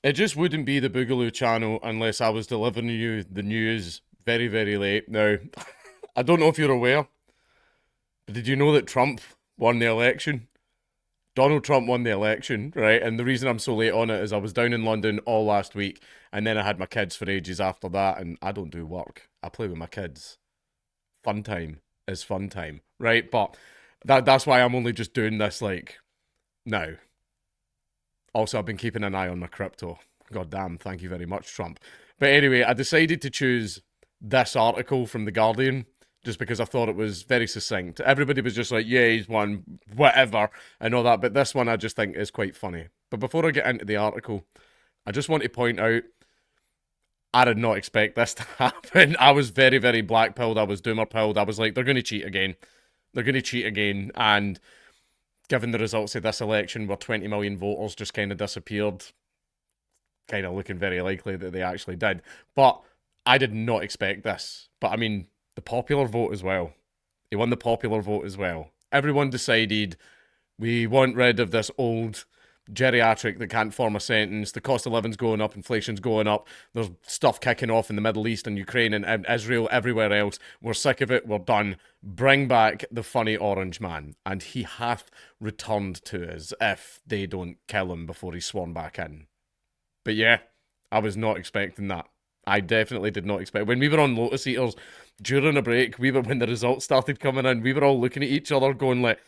It just wouldn't be the Boogaloo channel unless I was delivering you the news very, very late. Now, I don't know if you're aware, but did you know that Trump won the election? Donald Trump won the election, right? And the reason I'm so late on it is I was down in London all last week, and then I had my kids for ages after that, and I don't do work. I play with my kids. Fun time is fun time, right? But that's why I'm only just doing this like now. Also, I've been keeping an eye on my crypto. God damn, thank you very much, Trump. But anyway, I decided to choose this article from The Guardian just because I thought it was very succinct. Everybody was just like, yeah, he's won, whatever, and all that. But this one I just think is quite funny. But before I get into the article, I just want to point out I did not expect this to happen. I was very, very black pilled. I was doomer pilled. I was like, they're going to cheat again. They're going to cheat again. And given the results of this election where 20 million voters just kind of disappeared, kind of looking very likely that they actually did. But I did not expect this. But I mean, the popular vote as well. He won the popular vote as well. Everyone decided we want rid of this old geriatric that can't form a sentence. The cost of living's going up, inflation's going up. There's stuff kicking off in the Middle East and Ukraine and Israel, everywhere else. We're sick of it. We're done. Bring back the funny orange man. And he hath returned to us if they don't kill him before he's sworn back in. But yeah, I was not expecting that. I definitely did not expect. When we were on Lotus Eaters during a break, when the results started coming in, we were all looking at each other going like,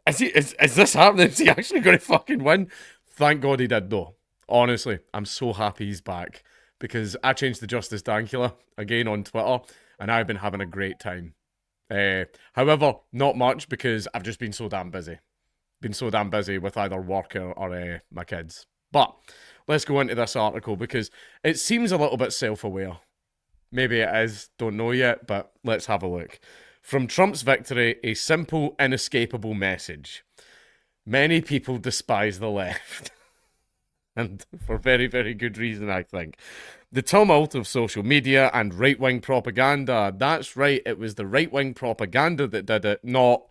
is this happening? Is he actually going to fucking win? Thank God he did, though. Honestly, I'm so happy he's back because I changed the Justice Dankula again on Twitter, and I've been having a great time. However, not much because I've just been so damn busy. Been so damn busy with either work or my kids. But let's go into this article because it seems a little bit self-aware. Maybe it is, don't know yet, but let's have a look. From Trump's victory, a simple, inescapable message. Many people despise the left. And for very, very good reason, I think. The tumult of social media and right wing propaganda. That's right, it was the right wing propaganda that did it, not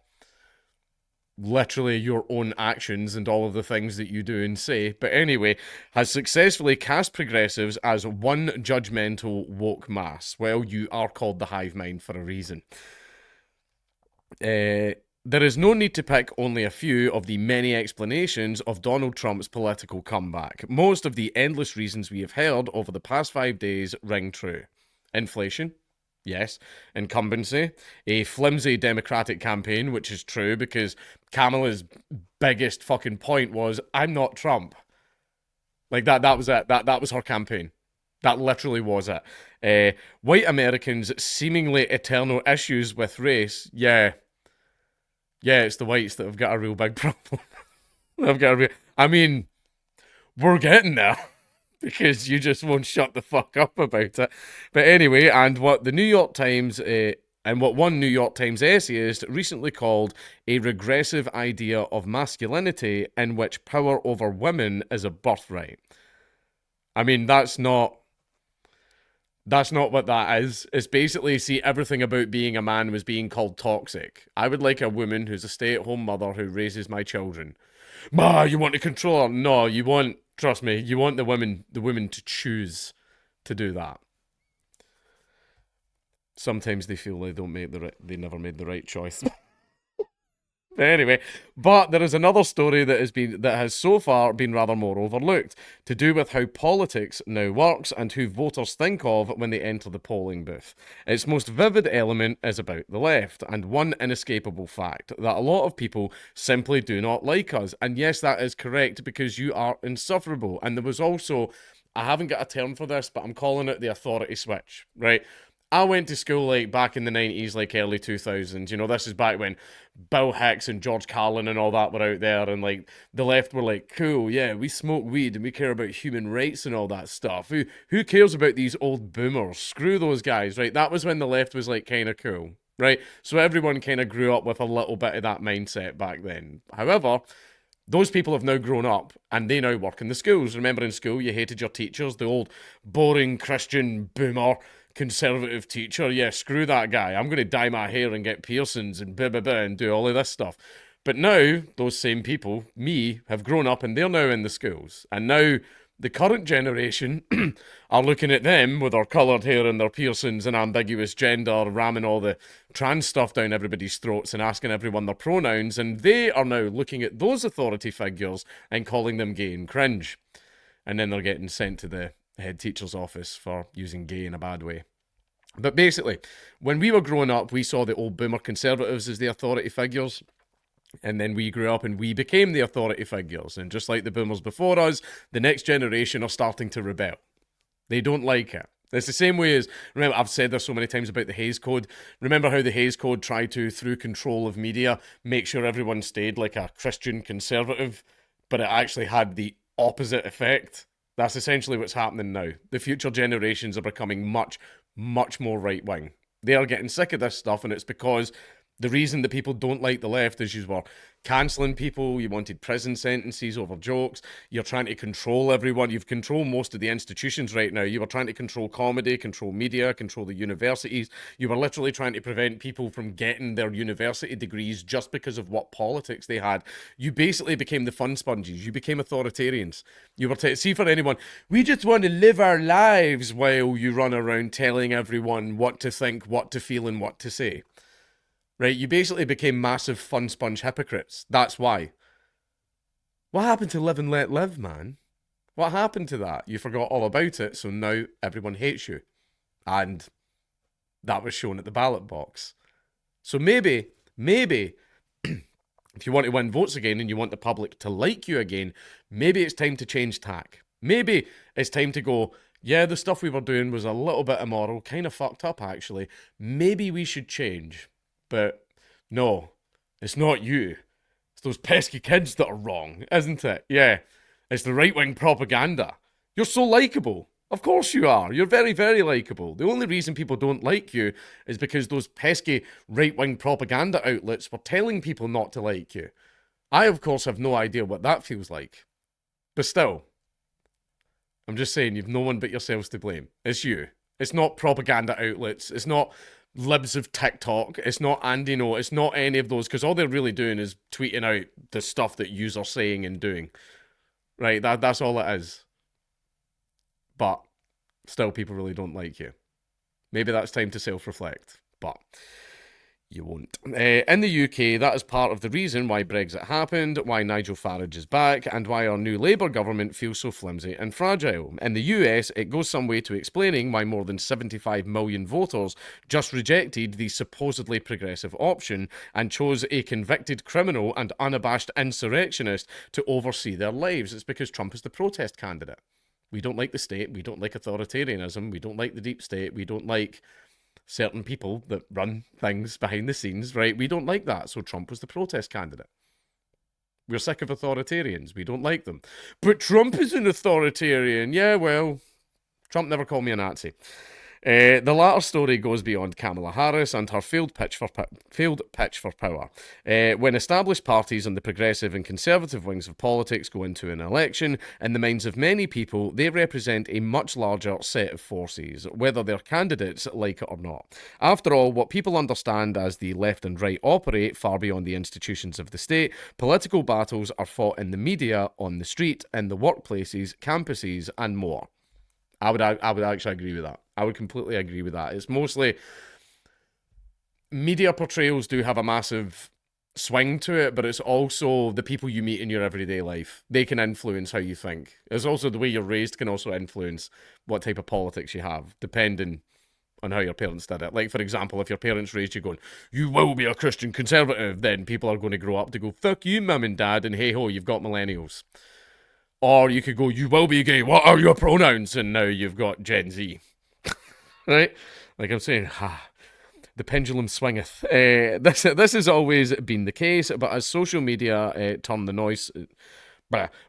literally your own actions and all of the things that you do and say. But anyway, has successfully cast progressives as one judgmental woke mass. Well, you are called the hive mind for a reason. There is no need to pick only a few of the many explanations of Donald Trump's political comeback. Most of the endless reasons we have heard over the past 5 days ring true. Inflation, yes. Incumbency, a flimsy Democratic campaign, which is true because Kamala's biggest fucking point was, I'm not Trump. Like that was it. That was her campaign. That literally was it. White Americans' seemingly eternal issues with race, yeah. Yeah, it's the whites that have got a real big problem. I've got a real. I mean, we're getting there because you just won't shut the fuck up about it. But anyway, and what the New York Times and what one New York Times essayist recently called a regressive idea of masculinity in which power over women is a birthright. I mean, that's not what that is. It's basically, see, everything about being a man was being called toxic. I would like a woman who's a stay-at-home mother who raises my children. Ma, you want to control her? No, you want, trust me, you want the women to choose to do that. Sometimes they feel they never made the right choice. Anyway, but there is another story that has so far been rather more overlooked, to do with how politics now works and who voters think of when they enter the polling booth. Its most vivid element is about the left, and one inescapable fact that a lot of people simply do not like us. And yes, that is correct because you are insufferable. And there was also, I haven't got a term for this, but I'm calling it the authority switch, right? I went to school like back in the 90s, like early 2000s. You know, this is back when Bill Hicks and George Carlin and all that were out there, and like the left were like, cool, yeah, we smoke weed and we care about human rights and all that stuff. Who cares about these old boomers? Screw those guys, right? That was when the left was like kind of cool, right? So everyone kind of grew up with a little bit of that mindset back then. However, those people have now grown up and they now work in the schools. Remember in school you hated your teachers, the old boring Christian boomer conservative teacher. Yeah, screw that guy. I'm going to dye my hair and get piercings and blah, blah, blah and do all of this stuff. But now, those same people, me, have grown up and they're now in the schools. And now The current generation are looking at them with their coloured hair and their piercings and ambiguous gender, ramming all the trans stuff down everybody's throats and asking everyone their pronouns, and they are now looking at those authority figures and calling them gay and cringe. And then they're getting sent to the head teacher's office for using gay in a bad way. But basically, when we were growing up, we saw the old boomer conservatives as the authority figures. And then we grew up and we became the authority figures. And just like the boomers before us, the next generation are starting to rebel. They don't like it. It's the same way as, remember, I've said this so many times about the Hays Code. Remember how the Hays Code tried to, through control of media, make sure everyone stayed like a Christian conservative, but it actually had the opposite effect? That's essentially what's happening now. The future generations are becoming much, much more right-wing. They are getting sick of this stuff, and it's because the reason that people don't like the left is you were cancelling people, you wanted prison sentences over jokes, you're trying to control everyone, you've controlled most of the institutions right now, you were trying to control comedy, control media, control the universities, you were literally trying to prevent people from getting their university degrees just because of what politics they had. You basically became the fun sponges, you became authoritarians. You were see for anyone, we just want to live our lives while you run around telling everyone what to think, what to feel, and what to say. Right, you basically became massive fun sponge hypocrites. That's why. What happened to live and let live, man? What happened to that? You forgot all about it, so now everyone hates you. And that was shown at the ballot box. So maybe, if you want to win votes again and you want the public to like you again, maybe it's time to change tack. Maybe it's time to go, yeah, the stuff we were doing was a little bit immoral, kind of fucked up actually. Maybe we should change. But no, it's not you. It's those pesky kids that are wrong, isn't it? Yeah, it's the right-wing propaganda. You're so likeable. Of course you are. You're very, very likeable. The only reason people don't like you is because those pesky right-wing propaganda outlets were telling people not to like you. I, of course, have no idea what that feels like. But still, I'm just saying, you've no one but yourselves to blame. It's you. It's not propaganda outlets. It's not libs of TikTok, it's not Andy No, it's not any of those, because all they're really doing is tweeting out the stuff that yous are saying and doing. Right, that's all it is. But still, people really don't like you. Maybe that's time to self-reflect, but you won't. In the UK, that is part of the reason why Brexit happened, why Nigel Farage is back, and why our new Labour government feels so flimsy and fragile. In the US, it goes some way to explaining why more than 75 million voters just rejected the supposedly progressive option and chose a convicted criminal and unabashed insurrectionist to oversee their lives. It's because Trump is the protest candidate. We don't like the state, we don't like authoritarianism, we don't like the deep state, we don't like certain people that run things behind the scenes, right? We don't like that, so Trump was the protest candidate. We're sick of authoritarians. We don't like them. But Trump is an authoritarian. Yeah, well, Trump never called me a Nazi. The latter story goes beyond Kamala Harris and her failed pitch for power. When established parties on the progressive and conservative wings of politics go into an election, in the minds of many people, they represent a much larger set of forces, whether their candidates like it or not. After all, what people understand as the left and right operate far beyond the institutions of the state. Political battles are fought in the media, on the street, in the workplaces, campuses, and more. I would actually agree with that. I would completely agree with that. It's mostly media portrayals do have a massive swing to it, but it's also the people you meet in your everyday life. They can influence how you think. It's also the way you're raised can also influence what type of politics you have, depending on how your parents did it. Like, for example, if your parents raised you going, you will be a Christian conservative, then people are going to grow up to go, fuck you, mum and dad, and hey ho, you've got millennials. Or you could go, you will be gay, what are your pronouns? And now you've got Gen Z. Right? Like I'm saying, the pendulum swingeth. This has always been the case, but as social media turn the noise...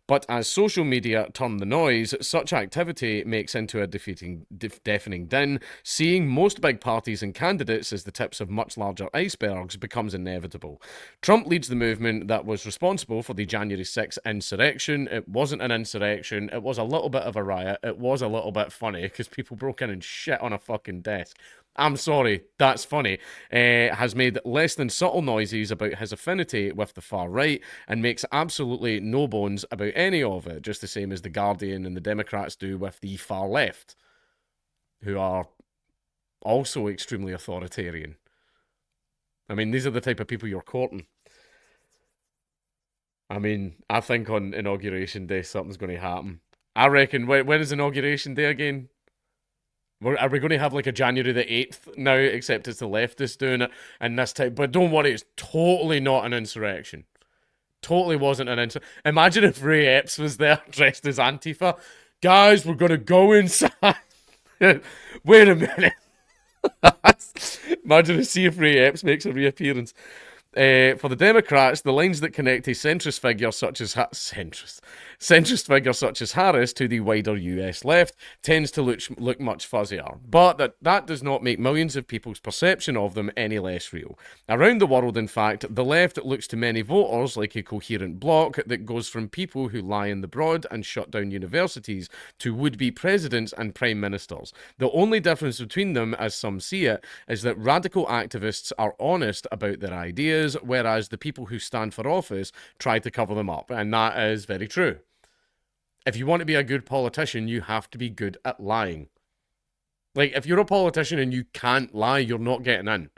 But as social media turn the noise, such activity makes into a deafening din. Seeing most big parties and candidates as the tips of much larger icebergs becomes inevitable. Trump leads the movement that was responsible for the January 6th insurrection. It wasn't an insurrection. It was a little bit of a riot. It was a little bit funny because people broke in and shit on a fucking desk. I'm sorry, that's funny, has made less than subtle noises about his affinity with the far right and makes absolutely no bones about any of it, just the same as The Guardian and the Democrats do with the far left, who are also extremely authoritarian. I mean, these are the type of people you're courting. I mean, I think on Inauguration Day something's going to happen. I reckon, when is Inauguration Day again? Are we going to have like a January the 8th now, except it's the leftists doing it and this type? But don't worry, it's totally not an insurrection. Totally wasn't an insurrection. Imagine if Ray Epps was there dressed as Antifa. Guys, we're going to go inside. Wait a minute. Imagine see if Ray Epps makes a reappearance. For the Democrats, the lines that connect a centrist figure such as Harris to the wider US left tends to look much fuzzier, but that does not make millions of people's perception of them any less real. Around the world, in fact, the left looks to many voters like a coherent bloc that goes from people who lie in the broad and shut down universities to would-be presidents and prime ministers. The only difference between them, as some see it, is that radical activists are honest about their ideas, whereas the people who stand for office try to cover them up, and that is very true. If you want to be a good politician, you have to be good at lying. Like, if you're a politician and you can't lie, you're not getting in.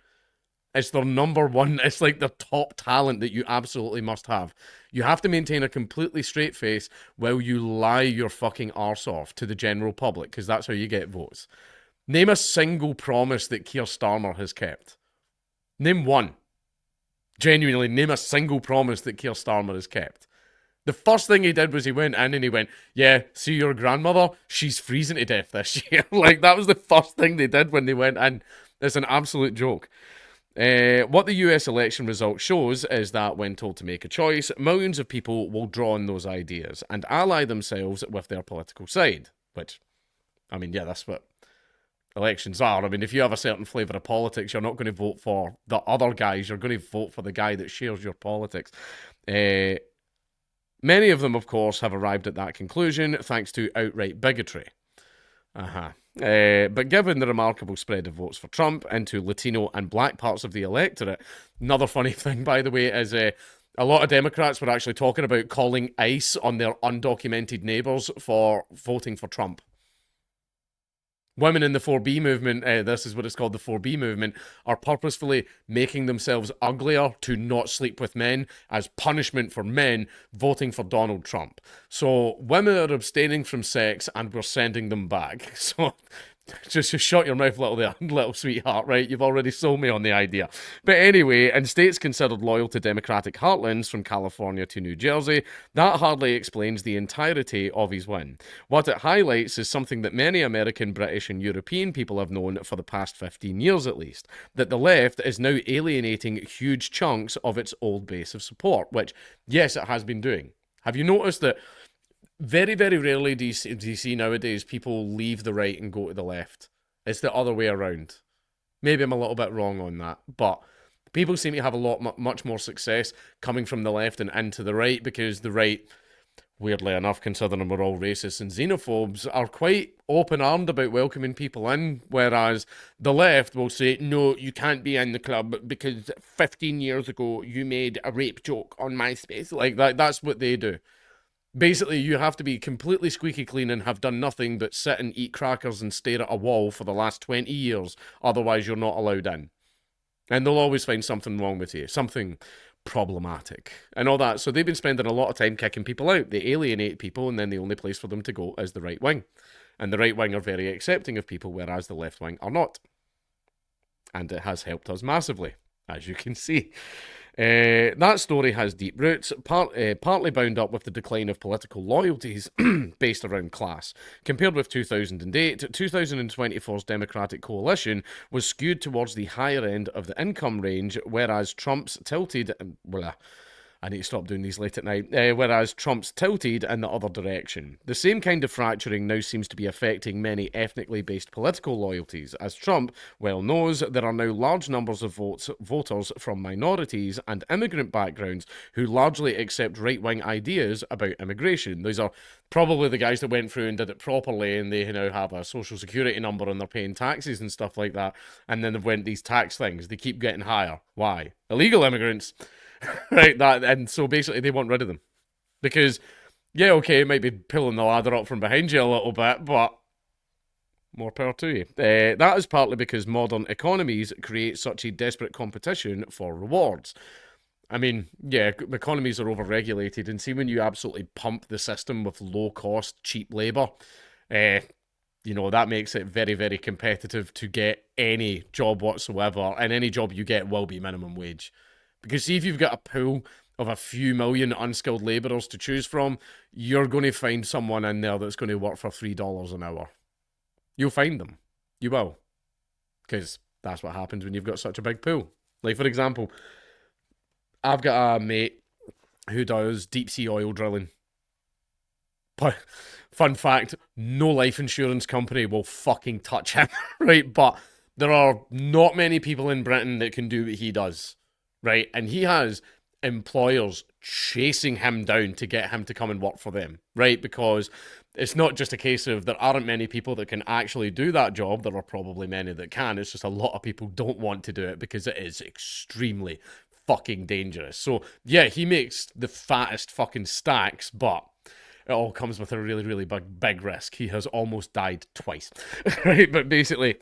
It's their number one, it's like their top talent that you absolutely must have. You have to maintain a completely straight face while you lie your fucking arse off to the general public, because that's how you get votes. Name a single promise that Keir Starmer has kept. Name one. Genuinely, name a single promise that Keir Starmer has kept. The first thing he did was he went in and he went, yeah, see your grandmother? She's freezing to death this year. Like, that was the first thing they did when they went in. It's an absolute joke. What the US election result shows is that when told to make a choice, millions of people will draw on those ideas and ally themselves with their political side. Which, I mean, yeah, that's what elections are. I mean, if you have a certain flavour of politics, you're not going to vote for the other guys. You're going to vote for the guy that shares your politics. Many of them, of course, have arrived at that conclusion thanks to outright bigotry. But given the remarkable spread of votes for Trump into Latino and black parts of the electorate, another funny thing, by the way, is a lot of Democrats were actually talking about calling ICE on their undocumented neighbours for voting for Trump. Women in the 4B movement, this is what it's called, the 4B movement, are purposefully making themselves uglier to not sleep with men as punishment for men voting for Donald Trump. So women are abstaining from sex and we're sending them back. So just shut your mouth, little sweetheart, right? You've already sold me on the idea. But anyway, in states considered loyal to Democratic heartlands from California to New Jersey, that hardly explains the entirety of his win. What it highlights is something that many American, British, and European people have known for the past 15 years at least, that the left is now alienating huge chunks of its old base of support, which, yes, it has been doing. Have you noticed that very, very rarely do you see nowadays people leave the right and go to the left? It's the other way around. Maybe I'm a little bit wrong on that, but people seem to have much more success coming from the left and into the right because the right, weirdly enough, considering we're all racists and xenophobes, are quite open-armed about welcoming people in, whereas the left will say, no, you can't be in the club because 15 years ago you made a rape joke on MySpace. Like, that's what they do. Basically, you have to be completely squeaky clean and have done nothing but sit and eat crackers and stare at a wall for the last 20 years. Otherwise, you're not allowed in. And they'll always find something wrong with you, something problematic and all that. So they've been spending a lot of time kicking people out. They alienate people, and then the only place for them to go is the right wing. And the right wing are very accepting of people, whereas the left wing are not. And it has helped us massively, as you can see. That story has deep roots, partly bound up with the decline of political loyalties based around class. Compared with 2008, 2024's Democratic coalition was skewed towards the higher end of the income range, whereas Trump's tilted... I need to stop doing these late at night. Whereas Trump's tilted in the other direction. The same kind of fracturing now seems to be affecting many ethnically based political loyalties, as Trump well knows there are now large numbers of voters from minorities and immigrant backgrounds who largely accept right-wing ideas about immigration. Those are probably the guys that went through and did it properly, and they now have a social security number and they're paying taxes and stuff like that. And then they've went these tax things. They keep getting higher. Why? Illegal immigrants. Right, and so basically they want rid of them. Because, yeah, okay, it might be pulling the ladder up from behind you a little bit, but more power to you. That is partly because modern economies create such a desperate competition for rewards. I mean, yeah, economies are overregulated, and see when you absolutely pump the system with low-cost, cheap labour, that makes it very, very competitive to get any job whatsoever, and any job you get will be minimum wage. Because see, if you've got a pool of a few million unskilled labourers to choose from, you're going to find someone in there that's going to work for $3 an hour. You'll find them. You will. Because that's what happens when you've got such a big pool. Like, for example, I've got a mate who does deep sea oil drilling. But fun fact, no life insurance company will fucking touch him, right? But there are not many people in Britain that can do what he does. Right, and he has employers chasing him down to get him to come and work for them, right? Because it's not just a case of there aren't many people that can actually do that job. There are probably many that can. It's just a lot of people don't want to do it because it is extremely fucking dangerous. So, yeah, he makes the fattest fucking stacks, but it all comes with a really, really big risk. He has almost died twice, right? But basically,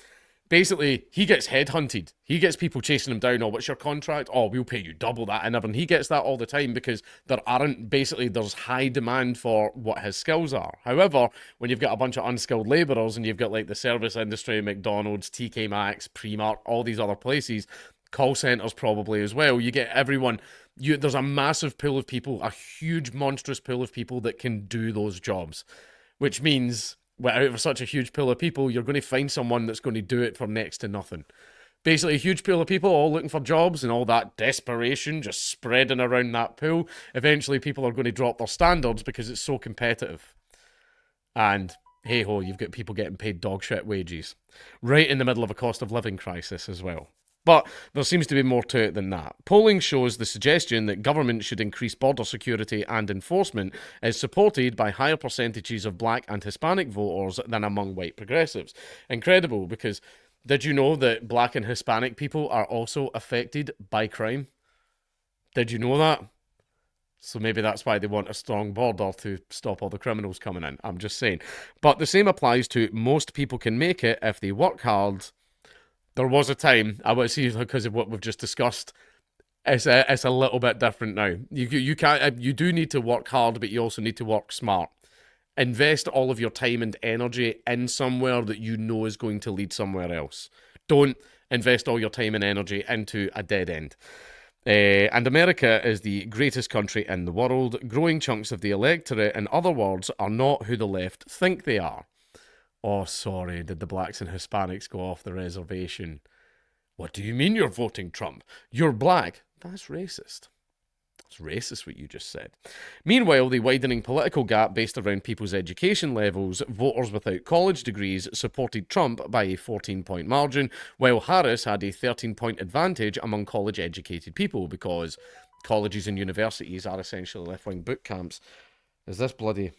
he gets headhunted. He gets people chasing him down. Oh, what's your contract? Oh, we'll pay you double that. And he gets that all the time because there's high demand for what his skills are. However, when you've got a bunch of unskilled labourers and you've got like the service industry, McDonald's, TK Maxx, Primark, all these other places, call centres probably as well, you get everyone, there's a massive pool of people, a huge monstrous pool of people that can do those jobs, which means out of such a huge pool of people, you're going to find someone that's going to do it for next to nothing. Basically, a huge pool of people all looking for jobs and all that desperation just spreading around that pool. Eventually, people are going to drop their standards because it's so competitive. And hey-ho, you've got people getting paid dog shit wages. Right in the middle of a cost of living crisis as well. But there seems to be more to it than that. Polling shows the suggestion that government should increase border security and enforcement is supported by higher percentages of black and Hispanic voters than among white progressives. Incredible, because did you know that black and Hispanic people are also affected by crime? Did you know that? So maybe that's why they want a strong border to stop all the criminals coming in. I'm just saying. But the same applies to most people can make it if they work hard. There was a time, I would see, because of what we've just discussed, it's a little bit different now. You do need to work hard, but you also need to work smart. Invest all of your time and energy in somewhere that you know is going to lead somewhere else. Don't invest all your time and energy into a dead end. And America is the greatest country in the world. Growing chunks of the electorate, in other words, are not who the left think they are. Oh, sorry, did the blacks and Hispanics go off the reservation? What do you mean you're voting Trump? You're black. That's racist. It's racist what you just said. Meanwhile, the widening political gap based around people's education levels, voters without college degrees supported Trump by a 14-point margin, while Harris had a 13-point advantage among college-educated people because colleges and universities are essentially left-wing boot camps. Is this bloody...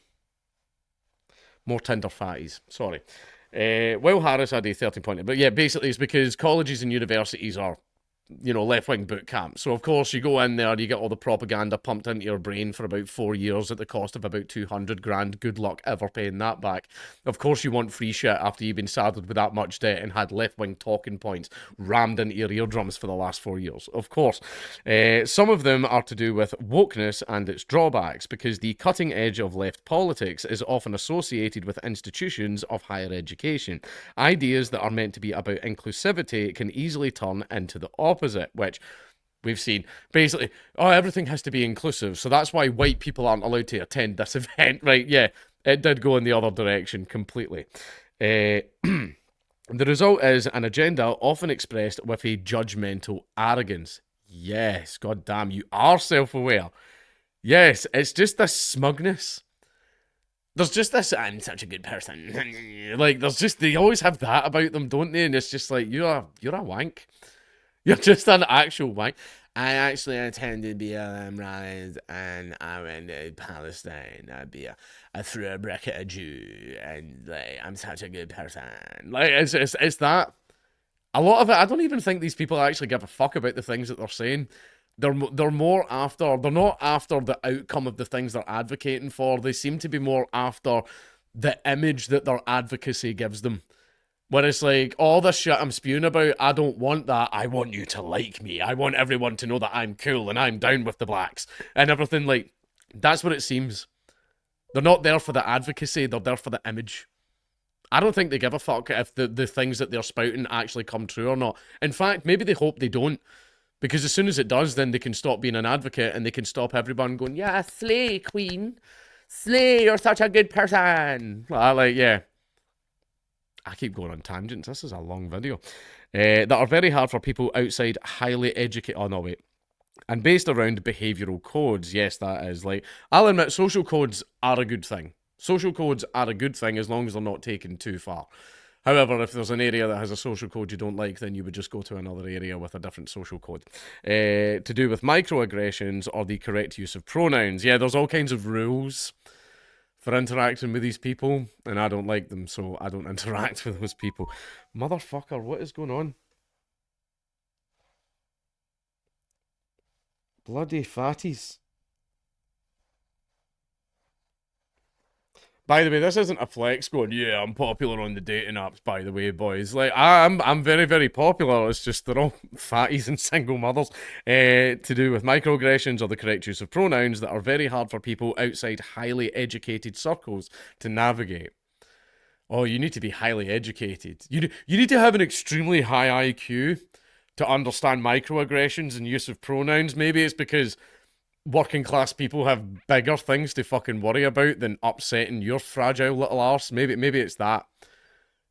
More Tinder fatties, sorry. Will Harris had a 13-point, but yeah, basically it's because colleges and universities are, left-wing boot camps. So, of course, you go in there, you get all the propaganda pumped into your brain for about 4 years at the cost of about 200 grand. Good luck ever paying that back. Of course, you want free shit after you've been saddled with that much debt and had left-wing talking points rammed into your eardrums for the last 4 years. Of course. Some of them are to do with wokeness and its drawbacks, because the cutting edge of left politics is often associated with institutions of higher education. Ideas that are meant to be about inclusivity can easily turn into the opposite, which we've seen. Basically, everything has to be inclusive, so that's why white people aren't allowed to attend this event, right? Yeah, it did go in the other direction completely. The result is an agenda often expressed with a judgmental arrogance. Yes, god damn, you are self-aware. Yes, it's just this smugness. There's just this, I'm such a good person. Like, there's just, they always have that about them, don't they? And it's just like, you're a wank. You're just an actual wank. I actually attended BLM rallies and I went to Palestine. I threw a brick at a Jew and like I'm such a good person. Like it's that. A lot of it, I don't even think these people actually give a fuck about the things that they're saying. They're more after, they're not after the outcome of the things they're advocating for. They seem to be more after the image that their advocacy gives them. Where it's like, all the shit I'm spewing about, I don't want that. I want you to like me. I want everyone to know that I'm cool and I'm down with the blacks and everything. Like, that's what it seems. They're not there for the advocacy, they're there for the image. I don't think they give a fuck if the things that they're spouting actually come true or not. In fact, maybe they hope they don't. Because as soon as it does, then they can stop being an advocate and they can stop everyone going, yeah, slay, queen. Slay, you're such a good person. Like, yeah. I keep going on tangents. This is a long video. That are very hard for people outside highly educated. Oh, no, wait. And based around behavioural codes. Yes, that is. Like, I'll admit, social codes are a good thing. Social codes are a good thing as long as they're not taken too far. However, if there's an area that has a social code you don't like, then you would just go to another area with a different social code. To do with microaggressions or the correct use of pronouns. Yeah, there's all kinds of rules for interacting with these people, and I don't like them, so I don't interact with those people. Motherfucker, what is going on? Bloody fatties. By the way, this isn't a flex going, yeah, I'm popular on the dating apps, by the way, boys. Like, I'm very, very popular. It's just they're all fatties and single mothers. To do with microaggressions or the correct use of pronouns that are very hard for people outside highly educated circles to navigate. Oh, you need to be highly educated. You need to have an extremely high IQ to understand microaggressions and use of pronouns. Maybe it's because working class people have bigger things to fucking worry about than upsetting your fragile little arse. Maybe it's that.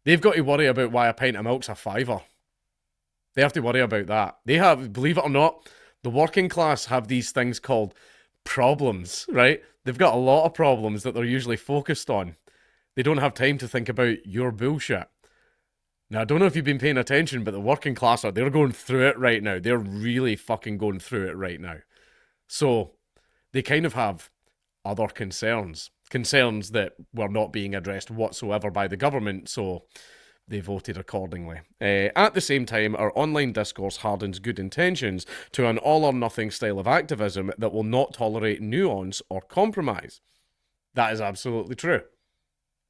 They've got to worry about why a pint of milk's a fiver. They have to worry about that. They have, believe it or not, the working class have these things called problems, right? They've got a lot of problems that they're usually focused on. They don't have time to think about your bullshit. Now, I don't know if you've been paying attention, but the working class they're going through it right now. They're really fucking going through it right now. So they kind of have other concerns that were not being addressed whatsoever by the government, so they voted accordingly. At the same time, our online discourse hardens good intentions to an all-or-nothing style of activism that will not tolerate nuance or compromise. That is absolutely true.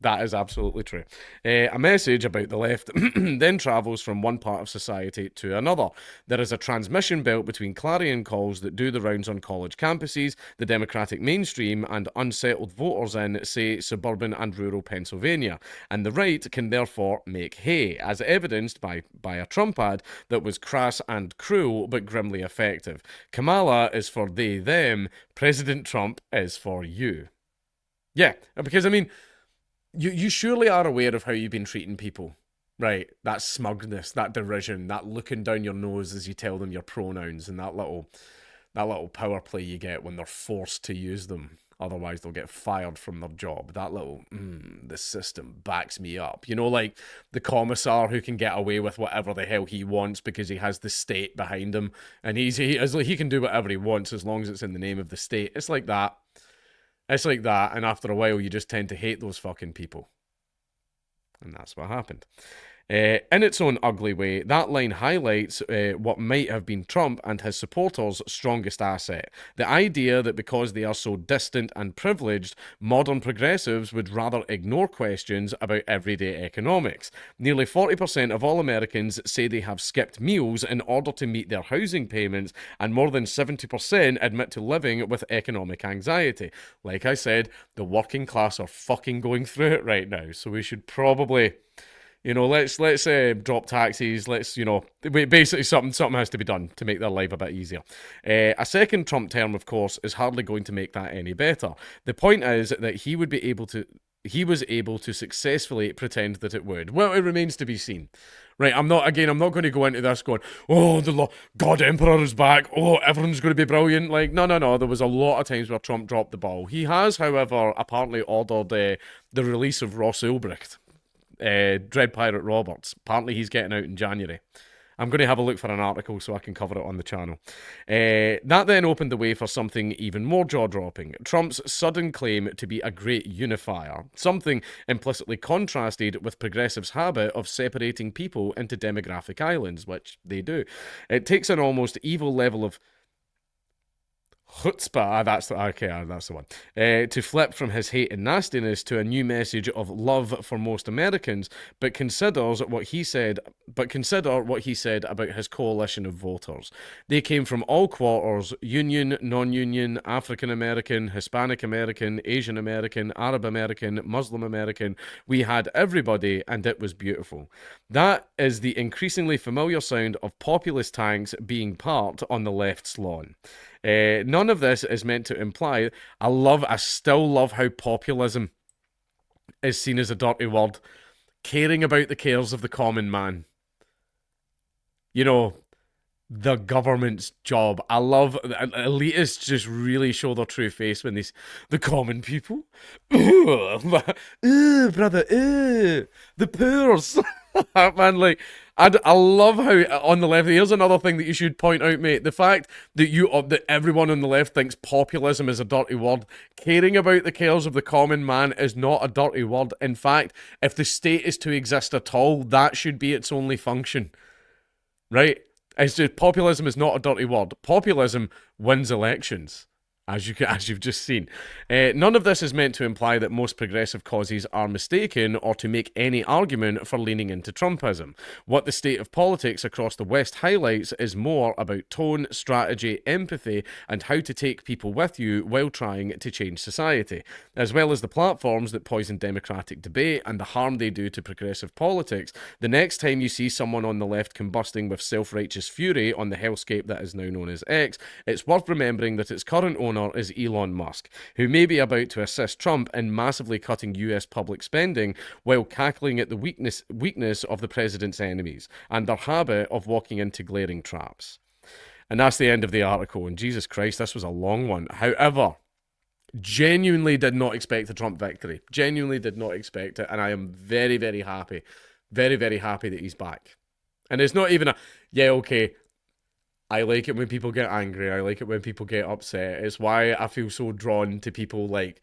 That is absolutely true. A message about the left then travels from one part of society to another. There is a transmission belt between clarion calls that do the rounds on college campuses, the Democratic mainstream, and unsettled voters in, say, suburban and rural Pennsylvania. And the right can therefore make hay, as evidenced by a Trump ad that was crass and cruel, but grimly effective. Kamala is for they, them. President Trump is for you. Yeah, because, I mean, you surely are aware of how you've been treating people, right? That smugness, that derision, that looking down your nose as you tell them your pronouns, and that little power play you get when they're forced to use them. Otherwise, they'll get fired from their job. That little, the system backs me up. You know, like the commissar who can get away with whatever the hell he wants because he has the state behind him, and he can do whatever he wants as long as it's in the name of the state. It's like that. It's like that, and after a while, you just tend to hate those fucking people. And that's what happened. In its own ugly way, that line highlights what might have been Trump and his supporters' strongest asset. The idea that because they are so distant and privileged, modern progressives would rather ignore questions about everyday economics. Nearly 40% of all Americans say they have skipped meals in order to meet their housing payments, and more than 70% admit to living with economic anxiety. Like I said, the working class are fucking going through it right now, so we should probably... You know, let's drop taxes. Let's, basically something has to be done to make their life a bit easier. A second Trump term, of course, is hardly going to make that any better. The point is that he would be able to he was able to successfully pretend that it would. Well, it remains to be seen. Right, I'm not going to go into this going, oh, God Emperor is back, oh, everyone's going to be brilliant. Like, no, there was a lot of times where Trump dropped the ball. He has, however, apparently ordered the release of Ross Ulbricht, Dread Pirate Roberts. Apparently he's getting out in January. I'm going to have a look for an article so I can cover it on the channel. That then opened the way for something even more jaw-dropping. Trump's sudden claim to be a great unifier. Something implicitly contrasted with progressives' habit of separating people into demographic islands, which they do. It takes an almost evil level of chutzpah, that's the one, to flip from his hate and nastiness to a new message of love for most Americans, but consider what he said about his coalition of voters. They came from all quarters: union, non-union, African American, Hispanic American, Asian American, Arab American, Muslim American. We had everybody, and it was beautiful. That is the increasingly familiar sound of populist tanks being parked on the left's lawn. None of this is meant to imply. I still love how populism is seen as a dirty word. Caring about the cares of the common man. You know, the government's job. I love elitists just really show their true face when the common people. Brother, the poors. Man, like, I love how on the left, here's another thing that you should point out, mate. The fact that everyone on the left thinks populism is a dirty word. Caring about the cares of the common man is not a dirty word. In fact, if the state is to exist at all, that should be its only function. Right? It's just, populism is not a dirty word. Populism wins elections, as you've just seen. None of this is meant to imply that most progressive causes are mistaken or to make any argument for leaning into Trumpism. What the state of politics across the West highlights is more about tone, strategy, empathy, and how to take people with you while trying to change society, as well as the platforms that poison democratic debate and the harm they do to progressive politics. The next time you see someone on the left combusting with self-righteous fury on the hellscape that is now known as X, it's worth remembering that its current owner is Elon Musk, who may be about to assist Trump in massively cutting US public spending while cackling at the weakness of the president's enemies and their habit of walking into glaring traps. And that's the end of the article, and Jesus Christ, this was a long one. However, genuinely did not expect a Trump victory. Genuinely did not expect it, and I am very, very happy. Very, very happy that he's back. And it's not even I like it when people get angry. I like it when people get upset. It's why I feel so drawn to people like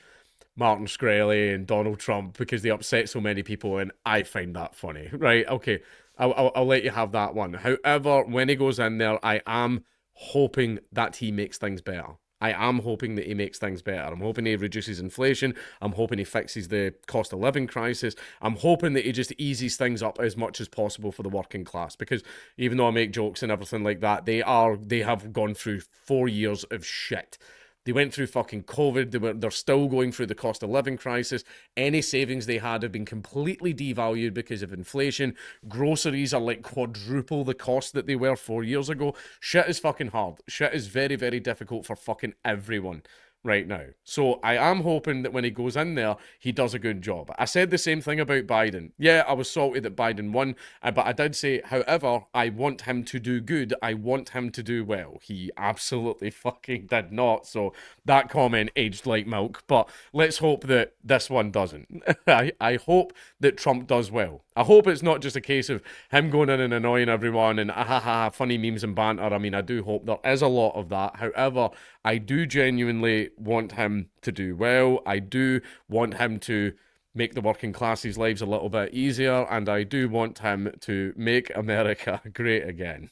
Martin Shkreli and Donald Trump, because they upset so many people, and I find that funny. Right? Okay, I'll let you have that one. However, when he goes in there, I am hoping that he makes things better. I am hoping that he makes things better. I'm hoping he reduces inflation. I'm hoping he fixes the cost of living crisis. I'm hoping that he just eases things up as much as possible for the working class. Because even though I make jokes and everything like that, they have gone through 4 years of shit. They went through fucking COVID. They're still going through the cost of living crisis. Any savings they had have been completely devalued because of inflation. Groceries are like quadruple the cost that they were 4 years ago. Shit is fucking hard. Shit is very, very difficult for fucking everyone right now. So I am hoping that when he goes in there, he does a good job. I said the same thing about Biden. Yeah, I was salty that Biden won, but I did say, however, I want him to do good. I want him to do well. He absolutely fucking did not. So that comment aged like milk, but let's hope that this one doesn't. I hope that Trump does well. I hope it's not just a case of him going in and annoying everyone and funny memes and banter. I mean, I do hope there is a lot of that. However, I do genuinely want him to do well. I do want him to make the working classes' lives a little bit easier, and I do want him to make America great again.